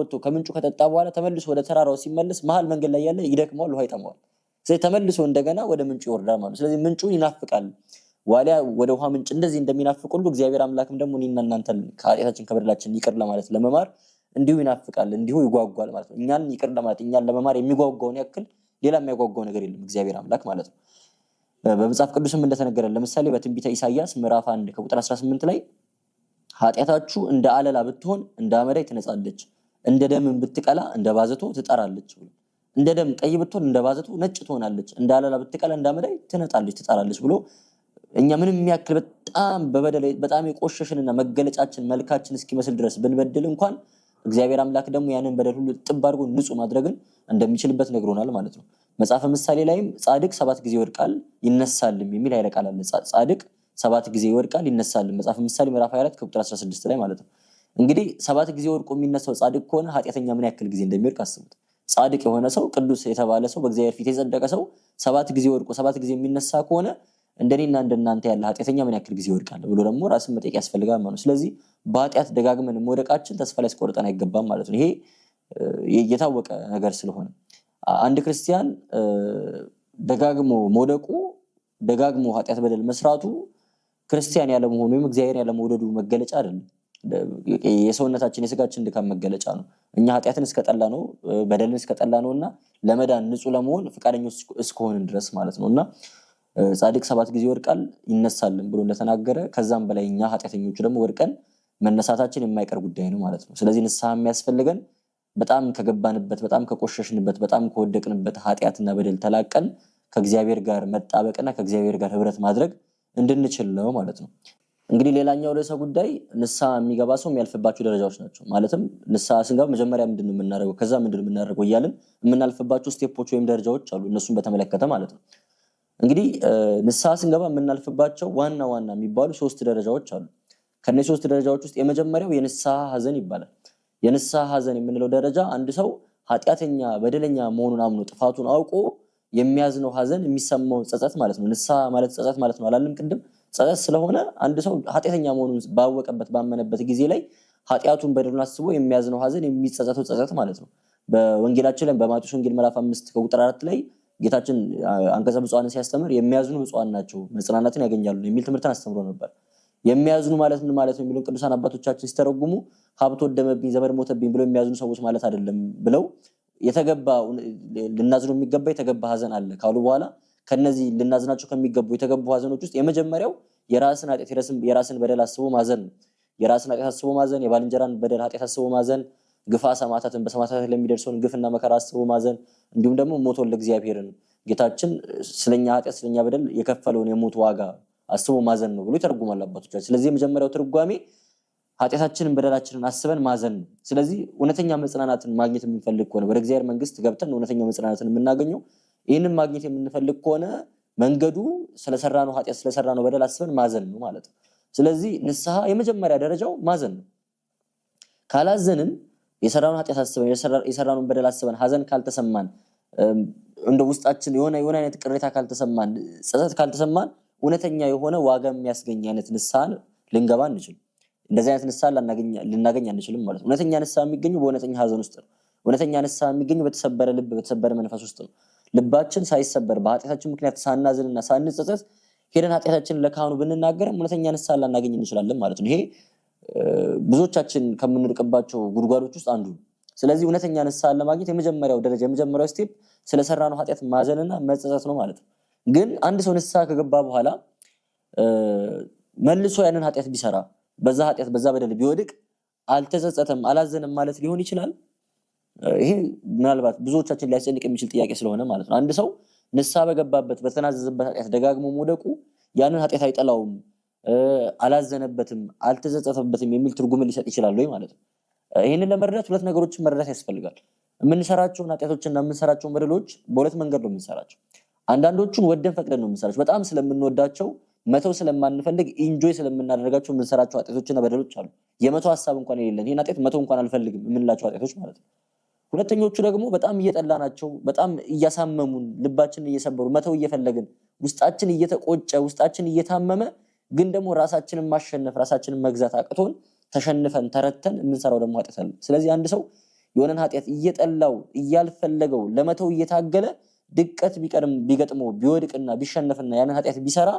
ወጥቶ ከምንጩ ከጠጣ በኋላ ተመልሶ ወደ ተራራው ሲመለስ መሃል መንገድ ላይ ያለ ይደክመዋል፣ ውሃ ይጠማዋል። ስለዚህ ተመልሶ እንደገና ወደ ምንጩ ይወርዳል ማለት ነው። ስለዚህ ምንጩን ይናፍቃል። ዋሊያ ወደ ውሃ ምንጭ እንደዚህ እንደሚናፍቅ ሁሉ እግዚአብሔር አምላክም ደግሞ እኔና እናንተን ከኃጢአታችን ከበደላችን ይቅር ለማለት ለመማር እንዲሁ ይናፍቃል፣ እንዲሁ ይጓጓል ማለት ነው። እኛን ይቅር ለማለት እኛን ለመማር የሚጓጓውን ያክል ሌላ የሚያጓጓው ነገር የለም እግዚአብሔር አምላክ ማለት ነው። በመጽሐፍ ቅዱስም እንደተነገረን ለምሳሌ በትንቢተ ኢሳይያስ ምዕራፍ 1 ከቁጥር 18 ላይ ኃጢአታችሁ እንደ አለላ ብትሆን እንደ አመዳይ ትነጻለች፣ እንደ ደምን ብትቀላ እንደ ባዘቶ ትጠራለች። እንደ ደም ቀይ ብትሆን እንደ ባዘቶ ነጭ ትሆናለች፣ እንደ አለላ ብትቀላ እንደ አመዳይ ትነጻለች ትጠራለች ብሎ እኛ ምንም የሚያክል በጣም በበደል በጣም የቆሸሽንና መገለጫችን መልካችን እስኪመስል ድረስ ብንበድል እንኳን እግዚአብሔር አምላክ ደግሞ ያንን በደል ሁሉ ጥብ አድርጎ ንጹህ ማድረግን እንደሚችልበት ነግሮናል ማለት ነው። መጽሐፈ ምሳሌ ላይም ጻድቅ 7 ጊዜ ይወድቃል ይነሳልም የሚል ኃይለ ቃል አለ። ጻድቅ 7 ጊዜ ይወድቃል ይነሳልም መጽሐፈ ምሳሌ ምዕራፍ 24 ከቁጥር 16 ላይ ማለት ነው። እንግዲህ 7 ጊዜ ወድቆ የሚነሳው ጻድቅ ከሆነ ኃጢአተኛ ምን ያክል ጊዜ እንደሚወድቅ አስቡት። ጻድቅ የሆነ ሰው ቅዱስ የተባለ ሰው በእግዚአብሔር ፊት የጸደቀ ሰው 7 ጊዜ ወድቆ 7 ጊዜ የሚነሳ ከሆነ እንደኔና እንደናንተ ያለ ኃጢአተኛ ምን ያክል ጊዜ ይወድቃል ብሎ ደግሞ ራስን መጠየቅ ያስፈልጋል ማለት ነው። ስለዚህ በኃጢአት ደጋግመን መውደቃችን ተስፋ ላይ ያስቆርጠን አይገባም ማለት ነው። ይሄ የታወቀ ነገር ስለሆነ አንድ ክርስቲያን ደጋግሞ መውደቁ ደጋግሞ ኃጢአት በደል መስራቱ ክርስቲያን ያለ መሆኑ ወይም እግዚአብሔር ያለ መውደዱ መገለጫ አይደለም። የሰውነታችን የስጋችን ድካም መገለጫ ነው። እኛ ኃጢአትን እስከጠላ ነው በደልን እስከጠላ ነውና ለመዳን ንጹህ ለመሆን ፈቃደኞች እስከሆንን ድረስ ማለት ነውና ጻድቅ 7 ጊዜ ይወድቃል ይነሳልም ብሎ እንደተናገረ ከዛም በላይ እኛ ኃጢአተኞቹ ደግሞ ወድቀን መነሳታችን የማይቀር ጉዳይ ነው ማለት ነው። ስለዚህ ንስሐ የሚያስፈልገን በጣም ከገባንበት በጣም ከቆሸሽንበት በጣም ከወደቅንበት ኃጢአትና በደል ተላቀን ከእግዚአብሔር ጋር መጣበቅና ከእግዚአብሔር ጋር ህብረት ማድረግ እንድንችል ነው ማለት ነው። እንግዲህ ሌላኛው ርዕሰ ጉዳይ ንስሐ የሚገባ ሰው የሚያልፍባቸው ደረጃዎች ናቸው። ማለትም ንስሐ ስንገባ መጀመሪያ ምንድነው የምናደርገው ከዛ ምንድነው የምናደርገው እያልን የምናልፍባቸው ስቴፖች ወይም ደረጃዎች አሉ። እነሱን በተመለከተ ማለት ነው። እንግዲህ ንስሐ ስንገባ የምናልፍባቸው ዋና ዋና የሚባሉ 3 ደረጃዎች አሉ። ከነዚህ 3 ደረጃዎች ውስጥ የመጀመሪያው የንስሐ ሐዘን ይባላል። የንስሐ ሐዘን የምንለው ደረጃ አንድ ሰው ኃጢአተኛ በደለኛ መሆኑን አምኖ ጥፋቱን አውቆ የሚያዝነው ሐዘን የሚሰማው ጸጸት ማለት ነው። ንስሐ ማለት ጸጸት ማለት ነው አላለም ቅድም? ጸጸት ስለሆነ አንድ ሰው ኃጢአተኛ መሆኑን ባወቀበት ባመነበት ጊዜ ላይ ኃጢአቱን በደሉን አስቦ የሚያዝነው ሐዘን የሚጸጸተው ጸጸት ማለት ነው። በወንጌላችን ላይ በማቴዎስ ወንጌል ምዕራፍ 5 ከቁጥር 4 ላይ ጌታችን አንቀጸ ብፁዓንን ሲያስተምር የሚያዝኑ ብፁዓን ናቸው መጽናናትን ያገኛሉ የሚል ትምህርትን አስተምሮ ነበር። የሚያዝኑ ማለት ምን ማለት ነው የሚሉን ቅዱሳን አባቶቻችን ሲተረጉሙ ሀብት ወደመብኝ ዘመድ ሞተብኝ ብለው የሚያዝኑ ሰዎች ማለት አይደለም ብለው የተገባ ልናዝኑ የሚገባ የተገባ ሐዘን አለ ካሉ በኋላ ከነዚህ ልናዝናቸው ከሚገቡ የተገቡ ሐዘኖች ውስጥ የመጀመሪያው የራስን ኃጢአት የራስን በደል አስቦ ማዘን ነው። የራስን ኃጢአት አስቦ ማዘን፣ የባልንጀራን በደል ኃጢአት አስቦ ማዘን፣ ግፋ ሰማዕታትን በሰማዕታት ለሚደርሰውን ግፍና መከራ አስቦ ማዘን፣ እንዲሁም ደግሞ ሞቶን ለእግዚአብሔርን ጌታችን ስለኛ ኃጢአት ስለኛ በደል የከፈለውን የሞት ዋጋ አስቦ ማዘን ነው ብሎ ይተረጉማል አባቶቻችን። ስለዚህ የመጀመሪያው ትርጓሜ ኃጢአታችንን በደላችንን አስበን ማዘን ነው። ስለዚህ እውነተኛ መጽናናትን ማግኘት የምንፈልግ ከሆነ ወደ እግዚአብሔር መንግስት ገብተን እውነተኛ መጽናናትን የምናገኘው ይህንን ማግኘት የምንፈልግ ከሆነ መንገዱ ስለሰራነው ኃጢአት ስለሰራነው በደል አስበን ማዘን ነው ማለት ነው። ስለዚህ ንስሐ የመጀመሪያ ደረጃው ማዘን ነው። ካላዘንን የሰራነው ኃጢአት አስበን የሰራነውን በደል አስበን ሐዘን ካልተሰማን እንደ ውስጣችን የሆነ አይነት ቅሬታ ካልተሰማን ጸጸት ካልተሰማን እውነተኛ የሆነ ዋጋ የሚያስገኝ አይነት ንስሐን ልንገባ አንችልም። እንደዚህ አይነት ንስሐ ልናገኝ አንችልም ማለት ነው። እውነተኛ ንስሐ የሚገኘው በእውነተኛ ሐዘን ውስጥ ነው። እውነተኛ ንስሐ የሚገኘው በተሰበረ ልብ በተሰበረ መንፈስ ውስጥ ነው። ልባችን ሳይሰበር በኃጢአታችን ምክንያት ሳናዝንና ሳንጸጸት ሄደን ኃጢአታችንን ለካህኑ ብንናገርም እውነተኛ ንስሐ ላናገኝ እንችላለን ማለት ነው። ይሄ ብዙዎቻችን ከምንርቅባቸው ጉድጓዶች ውስጥ አንዱ ነው። ስለዚህ እውነተኛ ንስሐ ለማግኘት የመጀመሪያው ደረጃ የመጀመሪያው ስቴፕ ስለሰራነው ኃጢአት ማዘንና መጸጸት ነው ማለት ነው። ግን አንድ ሰው ንስሐ ከገባ በኋላ መልሶ ያንን ኃጢአት ቢሰራ በዛ ኃጢአት በዛ በደል ቢወድቅ አልተጸጸተም አላዘነም ማለት ሊሆን ይችላል? ይሄ ምናልባት ብዙዎቻችን ሊያስጨንቅ የሚችል ጥያቄ ስለሆነ ማለት ነው። አንድ ሰው ንስሐ በገባበት በተናዘዘበት ኃጢአት ደጋግሞ መውደቁ ያንን ኃጢአት አይጠላውም፣ አላዘነበትም፣ አልተጸጸተበትም የሚል ትርጉም ሊሰጥ ይችላል ወይ ማለት ነው። ይህንን ለመረዳት 2 ነገሮችን መረዳት ያስፈልጋል። የምንሰራቸውን ኃጢአቶችና የምንሰራቸውን በደሎች በ2 መንገድ ነው የምንሰራቸው። አንዳንዶቹን ወደን ፈቅደን ነው የምንሰራቸው። በጣም ስለምንወዳቸው መተው ስለማንፈልግ ኢንጆይ ስለምናደርጋቸው የምንሰራቸው ኃጢአቶችና በደሎች አሉ። የመተው ሐሳብ እንኳን የሌለን ይሄን ኃጢአት መተው እንኳን አልፈልግም የምንላቸው ኃጢአቶች ማለት ነው። ሁለተኞቹ ደግሞ በጣም እየጠላናቸው በጣም እያሳመሙን ልባችንን እየሰበሩ መተው እየፈለግን ውስጣችን እየተቆጨ ውስጣችን እየታመመ ግን ደግሞ ራሳችንን ማሸነፍ ራሳችንን መግዛት አቅቶን ተሸንፈን ተረተን የምንሰራው ደግሞ ኃጢአት አለ። ስለዚህ አንድ ሰው የሆነን ኃጢአት እየጠላው እያልፈለገው ለመተው እየታገለ ድቀት ቢገጥመው ቢወድቅና ቢሸነፍና ያንን ኃጢአት ቢሰራ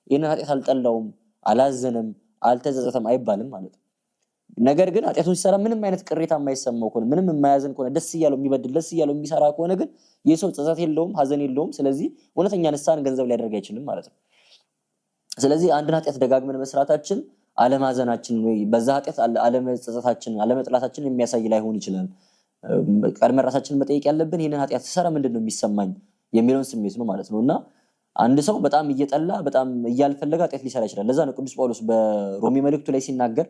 ይህንን ኃጢአት አልጠላውም፣ አላዘነም፣ አልተጸጸተም አይባልም ማለት ነው። ነገር ግን ኃጢአቱን ሲሰራ ምንም አይነት ቅሬታ የማይሰማው ከሆነ ምንም የማያዘን ከሆነ ደስ እያለው የሚበድል ደስ እያለው የሚሰራ ከሆነ ግን ይህ ሰው ጸጸት የለውም፣ ሐዘን የለውም። ስለዚህ እውነተኛ ንስሐን ገንዘብ ሊያደርግ አይችልም ማለት ነው። ስለዚህ አንድን ኃጢአት ደጋግመን መስራታችን አለማዘናችን ወይ በዛ ኃጢአት አለመጸጸታችን አለመጥላታችን የሚያሳይ ላይሆን ይችላል። ቀድመን ራሳችንን መጠየቅ ያለብን ይህንን ኃጢአት ስሰራ ምንድነው የሚሰማኝ የሚለውን ስሜት ነው ማለት ነውና አንድ ሰው በጣም እየጠላ በጣም እያልፈለገ ኃጢአት ሊሰራ ይችላል። ለዛ ነው ቅዱስ ጳውሎስ በሮሜ መልእክቱ ላይ ሲናገር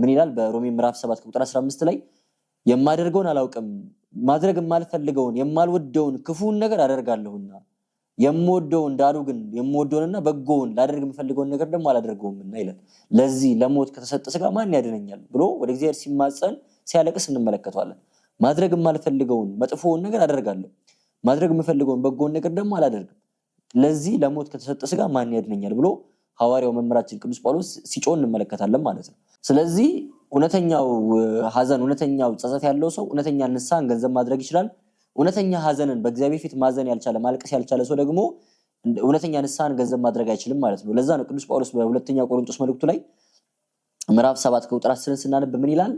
ምን ይላል? በሮሜ ምዕራፍ 7 ቁጥር 15 ላይ የማደርገውን አላውቅም፣ ማድረግ የማልፈልገውን የማልወደውን ክፉን ነገር አደርጋለሁና የምወደውን ዳሩ ግን የምወደውንና በጎውን ላደርግ የምፈልገውን ነገር ደግሞ አላደርገውምና ይላል። ለዚህ ለሞት ከተሰጠ ስጋ ማን ያድነኛል ብሎ ወደ እግዚአብሔር ሲማጸን ሲያለቅስ እንመለከተዋለን። ማድረግ የማልፈልገውን መጥፎውን ነገር አደርጋለሁ፣ ማድረግ የምፈልገውን በጎውን ነገር ደግሞ አላደርግም፣ ለዚህ ለሞት ከተሰጠ ስጋ ማን ያድነኛል ብሎ ሐዋርያው መምህራችን ቅዱስ ጳውሎስ ሲጮህ እንመለከታለን ማለት ነው። ስለዚህ እውነተኛው ሐዘን እውነተኛው ጸጸት ያለው ሰው እውነተኛ ንስሐን ገንዘብ ማድረግ ይችላል። እውነተኛ ሐዘንን በእግዚአብሔር ፊት ማዘን ያልቻለ ማልቀስ ያልቻለ ሰው ደግሞ እውነተኛ ንስሐን ገንዘብ ማድረግ አይችልም ማለት ነው። ለዛ ነው ቅዱስ ጳውሎስ በሁለተኛ ቆሮንቶስ መልእክቱ ላይ ምዕራፍ 7 ቁጥር 10 ስናነብ ምን ይላል?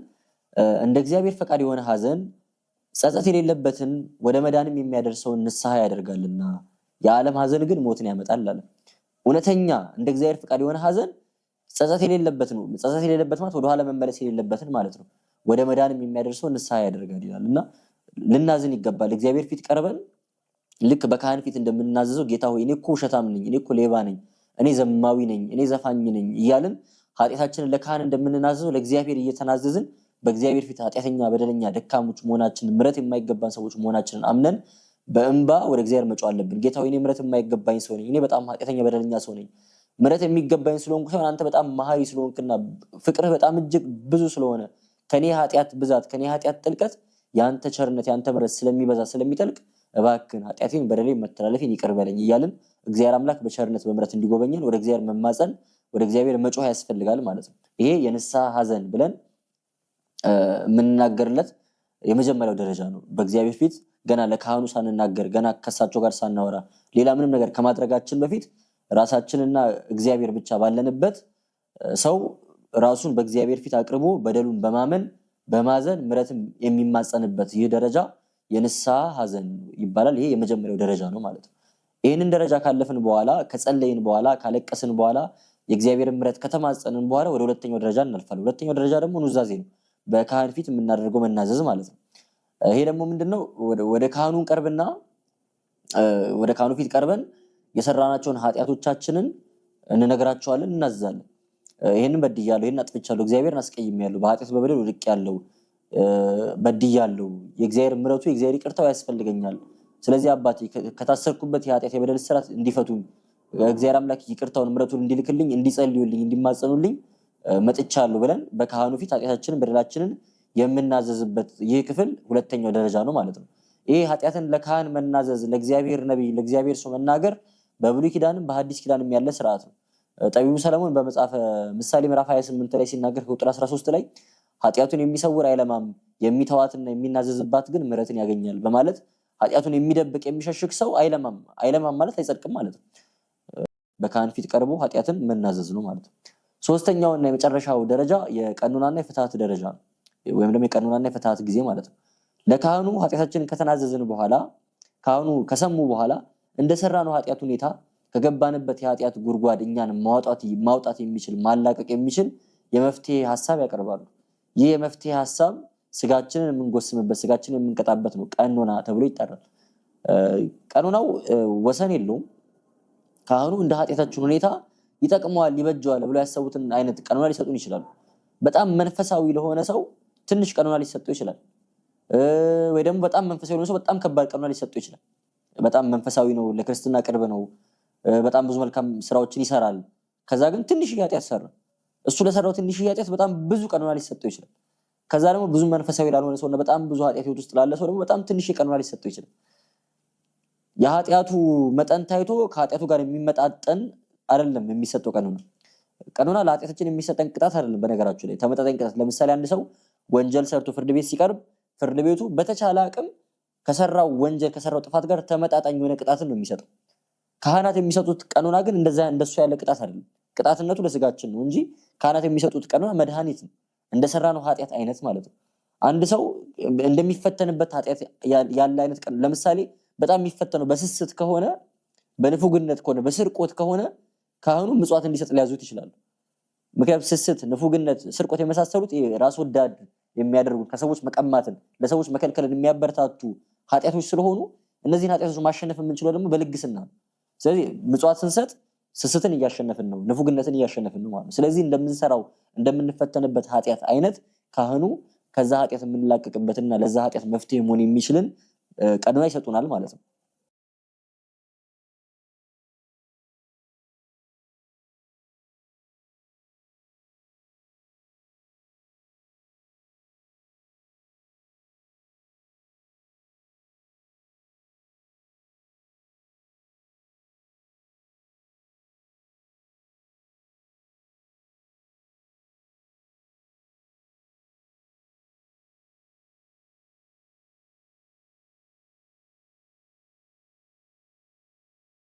እንደ እግዚአብሔር ፈቃድ የሆነ ሐዘን ጸጸት የሌለበትን ወደ መዳንም የሚያደርሰውን ንስሐ ያደርጋልና የዓለም ሐዘን ግን ሞትን ያመጣል አለ። እውነተኛ እንደ እግዚአብሔር ፈቃድ የሆነ ሐዘን ጸጸት የሌለበት ነው። ጸጸት የሌለበት ማለት ወደ ኋላ መመለስ የሌለበትን ማለት ነው። ወደ መዳንም የሚያደርሰውን ንስሐ ያደርጋል ይላልና ልናዝን ይገባል። እግዚአብሔር ፊት ቀርበን ልክ በካህን ፊት እንደምናዘዘው ጌታ ሆይ እኔ እኮ ውሸታም ነኝ፣ እኔ እኮ ሌባ ነኝ፣ እኔ ዘማዊ ነኝ፣ እኔ ዘፋኝ ነኝ እያልን ኃጢአታችንን ለካህን እንደምንናዘዘው ለእግዚአብሔር እየተናዘዝን በእግዚአብሔር ፊት ኃጢአተኛ በደለኛ ደካሞች መሆናችንን ምሕረት የማይገባን ሰዎች መሆናችንን አምነን በእንባ ወደ እግዚአብሔር መጫው አለብን። ጌታ ሆይ እኔ ምሕረት የማይገባኝ ሰው ነኝ፣ እኔ በጣም ኃጢአተኛ በደለኛ ሰው ነኝ። ምሕረት የሚገባኝ ስለሆንኩ ሳይሆን አንተ በጣም መሐሪ ስለሆንክና ፍቅርህ በጣም እጅግ ብዙ ስለሆነ ከኔ ኃጢአት ብዛት ከኔ ኃጢአት ጥልቀት ያንተ ቸርነት ያንተ ምሕረት ስለሚበዛ ስለሚጠልቅ እባክህን ኃጢአቴን በደሌን መተላለፌን ይቅር በለኝ እያልን እግዚአብሔር አምላክ በቸርነት በምሕረት እንዲጎበኘን ወደ እግዚአብሔር መማፀን ወደ እግዚአብሔር መጮህ ያስፈልጋል ማለት ነው። ይሄ የንስሐ ሐዘን ብለን የምንናገርለት የመጀመሪያው ደረጃ ነው። በእግዚአብሔር ፊት ገና ለካህኑ ሳንናገር ገና ከሳቸው ጋር ሳናወራ ሌላ ምንም ነገር ከማድረጋችን በፊት ራሳችንና እግዚአብሔር ብቻ ባለንበት ሰው ራሱን በእግዚአብሔር ፊት አቅርቦ በደሉን በማመን በማዘን ምሕረትን የሚማጸንበት ይህ ደረጃ የንስሐ ሐዘን ይባላል። ይሄ የመጀመሪያው ደረጃ ነው ማለት ነው። ይህንን ደረጃ ካለፍን በኋላ ከጸለይን በኋላ ካለቀስን በኋላ የእግዚአብሔርን ምሕረት ከተማጸንን በኋላ ወደ ሁለተኛው ደረጃ እናልፋለን። ሁለተኛው ደረጃ ደግሞ ኑዛዜ ነው። በካህን ፊት የምናደርገው መናዘዝ ማለት ነው። ይሄ ደግሞ ምንድነው? ወደ ካህኑ ቀርብና ወደ ካህኑ ፊት ቀርበን የሰራናቸውን ኃጢአቶቻችንን እንነግራቸዋለን፣ እናዘዛለን። ይሄንን በድያለሁ፣ ይሄን አጥፍቻለሁ፣ እግዚአብሔርን አስቀይሜያለሁ፣ በኃጢአት በበደል ወድቄያለሁ፣ በድያለሁ፣ የእግዚአብሔር ምሕረቱ የእግዚአብሔር ይቅርታው ያስፈልገኛል። ስለዚህ አባቴ ከታሰርኩበት የኃጢአት የበደል እስራት እንዲፈቱኝ እግዚአብሔር አምላክ ይቅርታውን ምሕረቱን እንዲልክልኝ እንዲጸልዩልኝ እንዲማጸኑልኝ መጥቻለሁ ብለን በካህኑ ፊት ኃጢአታችንን በደላችንን የምናዘዝበት ይህ ክፍል ሁለተኛው ደረጃ ነው ማለት ነው። ይሄ ኃጢአትን ለካህን መናዘዝ ለእግዚአብሔር ነቢይ ለእግዚአብሔር ሰው መናገር በብሉይ ኪዳንም በሐዲስ ኪዳንም ያለ ስርዓት ነው። ጠቢቡ ሰለሞን በመጽሐፈ ምሳሌ ምዕራፍ 28 ላይ ሲናገር ከቁጥር 13 ላይ ኃጢአቱን የሚሰውር አይለማም፣ የሚተዋትና የሚናዘዝባት ግን ምሕረትን ያገኛል በማለት ኃጢአቱን የሚደብቅ የሚሸሽግ ሰው አይለማም። አይለማም ማለት አይጸድቅም ማለት ነው። በካህን ፊት ቀርቦ ኃጢአትን መናዘዝ ነው ማለት ነው። ሶስተኛውና የመጨረሻው ደረጃ የቀኖናና የፍትሐት ደረጃ ነው፣ ወይም ደግሞ የቀኖናና የፍትሐት ጊዜ ማለት ነው። ለካህኑ ኃጢአታችንን ከተናዘዝን በኋላ ካህኑ ከሰሙ በኋላ እንደሰራነው ኃጢአት ሁኔታ ከገባንበት የኃጢአት ጉድጓድ እኛን ማውጣት የሚችል ማላቀቅ የሚችል የመፍትሄ ሐሳብ ያቀርባሉ። ይህ የመፍትሄ ሐሳብ ስጋችንን የምንጎስምበት ስጋችንን የምንቀጣበት ነው። ቀኖና ተብሎ ይጠራል። ቀኖናው ወሰን የለውም። ካህኑ እንደ ኃጢአታችን ሁኔታ ይጠቅመዋል ይበጀዋል ብሎ ያሰቡትን አይነት ቀኖና ሊሰጡን ይችላሉ። በጣም መንፈሳዊ ለሆነ ሰው ትንሽ ቀኖና ሊሰጠው ይችላል። ወይ ደግሞ በጣም መንፈሳዊ ለሆነ ሰው በጣም ከባድ ቀኖና ሊሰጠው ይችላል። በጣም መንፈሳዊ ነው፣ ለክርስትና ቅርብ ነው፣ በጣም ብዙ መልካም ስራዎችን ይሰራል። ከዛ ግን ትንሽ ኃጢአት ሰራ። እሱ ለሰራው ትንሽ ኃጢአት በጣም ብዙ ቀኖና ሊሰጠው ይችላል። ከዛ ደግሞ ብዙ መንፈሳዊ ላልሆነ ሰውና በጣም ብዙ ኃጢአት ህይወት ውስጥ ላለ ሰው ደግሞ በጣም ትንሽ ቀኖና ሊሰጠው ይችላል። የኃጢአቱ መጠን ታይቶ ከኃጢአቱ ጋር የሚመጣጠን አይደለም የሚሰጠው ቀኖና። ቀኖና ለኃጢአታችን የሚሰጠን ቅጣት አይደለም። በነገራችሁ ላይ ተመጣጣኝ ቅጣት። ለምሳሌ አንድ ሰው ወንጀል ሰርቶ ፍርድ ቤት ሲቀርብ ፍርድ ቤቱ በተቻለ አቅም ከሰራው ወንጀል ከሰራው ጥፋት ጋር ተመጣጣኝ የሆነ ቅጣትን ነው የሚሰጠው። ካህናት የሚሰጡት ቀኖና ግን እንደሱ ያለ ቅጣት አይደለም። ቅጣትነቱ ለስጋችን ነው እንጂ ካህናት የሚሰጡት ቀኖና መድኃኒት ነው፣ እንደሰራነው ኃጢአት አይነት ማለት ነው። አንድ ሰው እንደሚፈተንበት ኃጢአት ያለ አይነት ለምሳሌ በጣም የሚፈተነው በስስት ከሆነ፣ በንፉግነት ከሆነ፣ በስርቆት ከሆነ ካህኑ ምጽዋት እንዲሰጥ ሊያዙት ይችላሉ። ምክንያቱም ስስት፣ ንፉግነት፣ ስርቆት የመሳሰሉት ራስ ወዳድ የሚያደርጉት ከሰዎች መቀማትን ለሰዎች መከልከልን የሚያበረታቱ ኃጢአቶች ስለሆኑ እነዚህን ኃጢአቶች ማሸነፍ የምንችለው ደግሞ በልግስና ነው። ስለዚህ ምጽዋት ስንሰጥ ስስትን እያሸነፍን ነው፣ ንፉግነትን እያሸነፍን ነው ማለት ነው። ስለዚህ እንደምንሰራው እንደምንፈተንበት ኃጢአት አይነት ካህኑ ከዛ ኃጢአት የምንላቀቅበትና ለዛ ኃጢአት መፍትሄ መሆን የሚችልን ቀኖና ይሰጡናል ማለት ነው።